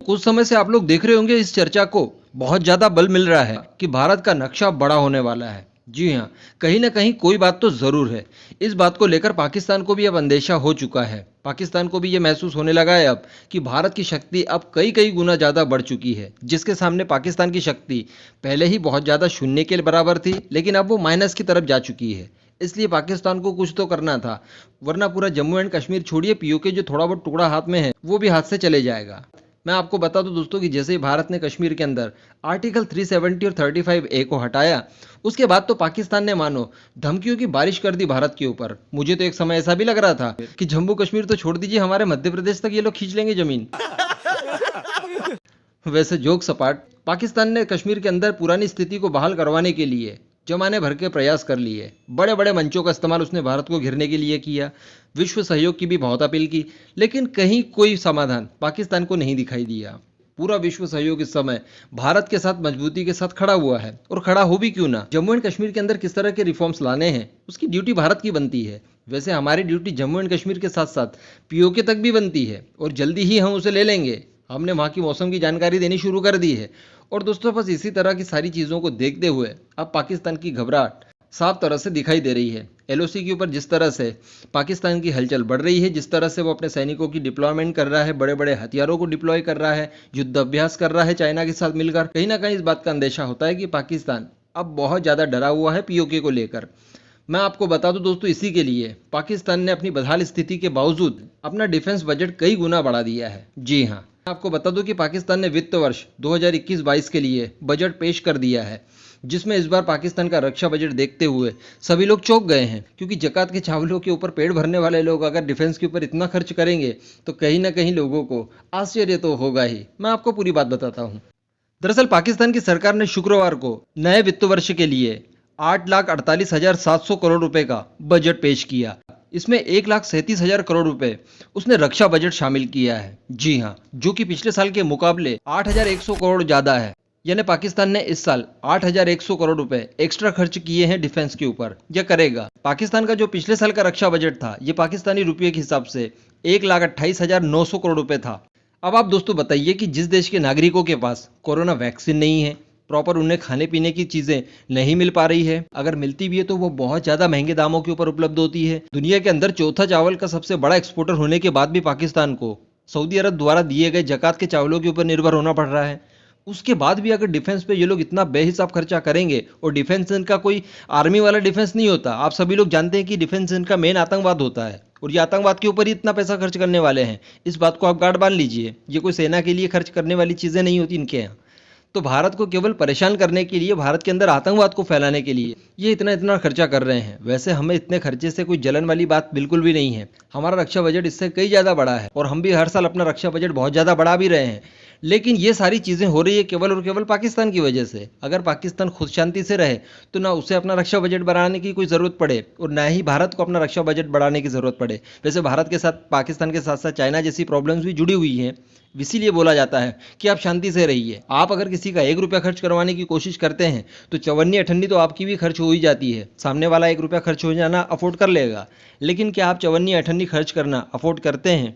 कुछ समय से आप लोग देख रहे होंगे इस चर्चा को बहुत ज्यादा बल मिल रहा है कि भारत का नक्शा बड़ा होने वाला है। जी हाँ, कहीं ना कहीं कोई बात तो जरूर है। इस बात को लेकर पाकिस्तान को भी अब अंदेशा हो चुका है। पाकिस्तान को भी ये महसूस होने लगा है अब कि भारत की शक्ति अब कई कई गुना ज्यादा बढ़ चुकी है। जिसके सामने पाकिस्तान की शक्ति पहले ही बहुत ज्यादा शून्य के बराबर थी, लेकिन अब वो माइनस की तरफ जा चुकी है। इसलिए पाकिस्तान को कुछ तो करना था, वरना पूरा जम्मू एंड कश्मीर छोड़िए, पीओके जो थोड़ा बहुत टुकड़ा हाथ में है वो भी हाथ से चले जाएगा। मैं आपको बता दूं दोस्तों कि जैसे ही भारत ने कश्मीर के अंदर आर्टिकल 370 और 35A को हटाया, उसके बाद तो पाकिस्तान ने मानो धमकियों की बारिश कर दी भारत के ऊपर। मुझे तो एक समय ऐसा भी लग रहा था कि जम्मू कश्मीर तो छोड़ दीजिए, हमारे मध्य प्रदेश तक ये लोग खींच लेंगे जमीन। वैसे जोक सपाट, पाकिस्तान ने कश्मीर के अंदर पुरानी स्थिति को बहाल करवाने के लिए जमाने भर के प्रयास कर लिए। बड़े बड़े मंचों का इस्तेमाल उसने भारत को घेरने के लिए किया, विश्व सहयोग की भी बहुत अपील की, लेकिन कहीं कोई समाधान पाकिस्तान को नहीं दिखाई दिया। पूरा विश्व सहयोग इस समय भारत के साथ मजबूती के साथ खड़ा हुआ है, और खड़ा हो भी क्यों ना। जम्मू एंड कश्मीर के अंदर किस तरह के रिफॉर्म्स लाने हैं उसकी ड्यूटी भारत की बनती है। वैसे हमारी ड्यूटी जम्मू एंड कश्मीर के साथ साथ पीओके तक भी बनती है, और जल्दी ही हम उसे ले लेंगे। हमने वहाँ की मौसम की जानकारी देनी शुरू कर दी है। और दोस्तों, बस इसी तरह की सारी चीज़ों को देखते हुए अब पाकिस्तान की घबराहट साफ तरह से दिखाई दे रही है। एलओसी के ऊपर जिस तरह से पाकिस्तान की हलचल बढ़ रही है, जिस तरह से वो अपने सैनिकों की डिप्लॉयमेंट कर रहा है, बड़े बड़े हथियारों को डिप्लॉय कर रहा है, युद्ध अभ्यास कर रहा है चाइना के साथ मिलकर, कहीं ना कहीं इस बात का अंदेशा होता है कि पाकिस्तान अब बहुत ज़्यादा डरा हुआ है पीओके को लेकर। मैं आपको बता दूं दोस्तों, इसी के लिए पाकिस्तान ने अपनी बदहाल स्थिति के बावजूद अपना डिफेंस बजट कई गुना बढ़ा दिया है। जी हाँ, आपको बता दूं कि पाकिस्तान ने वित्त वर्ष 2021-22 के लिए बजट पेश कर दिया है, जिसमें इस बार पाकिस्तान का रक्षा बजट देखते हुए सभी लोग चौंक गए हैं। क्योंकि जकात के चावलों के ऊपर पेट भरने वाले लोग अगर डिफेंस के ऊपर इतना खर्च करेंगे तो कहीं ना कहीं लोगों को आश्चर्य तो होगा ही। मैं आपको पूरी बात बताता हूँ। दरअसल पाकिस्तान की सरकार ने शुक्रवार को नए वित्त वर्ष के लिए 8,48,700 करोड़ रुपए का बजट पेश किया। इसमें 1,37,000 करोड़ रुपए उसने रक्षा बजट शामिल किया है। जी हाँ, जो कि पिछले साल के मुकाबले 8,100 करोड़ ज्यादा है। यानी पाकिस्तान ने इस साल 8,100 करोड़ रुपए एक्स्ट्रा खर्च किए हैं डिफेंस के ऊपर। यह करेगा। पाकिस्तान का जो पिछले साल का रक्षा बजट था, ये पाकिस्तानी रुपये के हिसाब से 1,28,900 करोड़ रुपए था। अब आप दोस्तों बताइए कि जिस देश के नागरिकों के पास कोरोना वैक्सीन नहीं है, प्रॉपर उन्हें खाने पीने की चीजें नहीं मिल पा रही है, अगर मिलती भी है तो वो बहुत ज्यादा महंगे दामों के ऊपर उपलब्ध होती है। दुनिया के अंदर चौथा चावल का सबसे बड़ा एक्सपोर्टर होने के बाद भी पाकिस्तान को सऊदी अरब द्वारा दिए गए जकात के चावलों के ऊपर निर्भर होना पड़ रहा है। उसके बाद भी अगर डिफेंस पे ये लोग इतना बेहिसाब खर्चा करेंगे, और डिफेंस इनका कोई आर्मी वाला डिफेंस नहीं होता। आप सभी लोग जानते हैं कि डिफेंस इनका मेन आतंकवाद होता है, और ये आतंकवाद के ऊपर ही इतना पैसा खर्च करने वाले हैं। इस बात को आप गांठ बांध लीजिए। ये कोई सेना के लिए खर्च करने वाली चीजें नहीं होती इनके यहाँ। तो भारत को केवल परेशान करने के लिए, भारत के अंदर आतंकवाद को फैलाने के लिए ये इतना इतना खर्चा कर रहे हैं। वैसे हमें इतने खर्चे से कोई जलन वाली बात बिल्कुल भी नहीं है। हमारा रक्षा बजट इससे कई ज़्यादा बड़ा है, और हम भी हर साल अपना रक्षा बजट बहुत ज़्यादा बढ़ा भी रहे हैं। लेकिन ये सारी चीज़ें हो रही है केवल और केवल पाकिस्तान की वजह से। अगर पाकिस्तान खुद शांति से रहे तो ना उसे अपना रक्षा बजट बढ़ाने की कोई ज़रूरत पड़े, और ना ही भारत को अपना रक्षा बजट बढ़ाने की ज़रूरत पड़े। वैसे भारत के साथ पाकिस्तान के साथ साथ चाइना जैसी प्रॉब्लम्स भी जुड़ी हुई हैं। इसीलिए बोला जाता है कि आप शांति से रहिए। आप अगर किसी का 1 रुपया खर्च करवाने की कोशिश करते हैं तो चवन्नी अठन्नी तो आपकी भी खर्च हो ही जाती है। सामने वाला 1 रुपया खर्च हो जाना अफोर्ड कर लेगा, लेकिन क्या आप चवन्नी अठन्नी खर्च करना अफोर्ड करते हैं?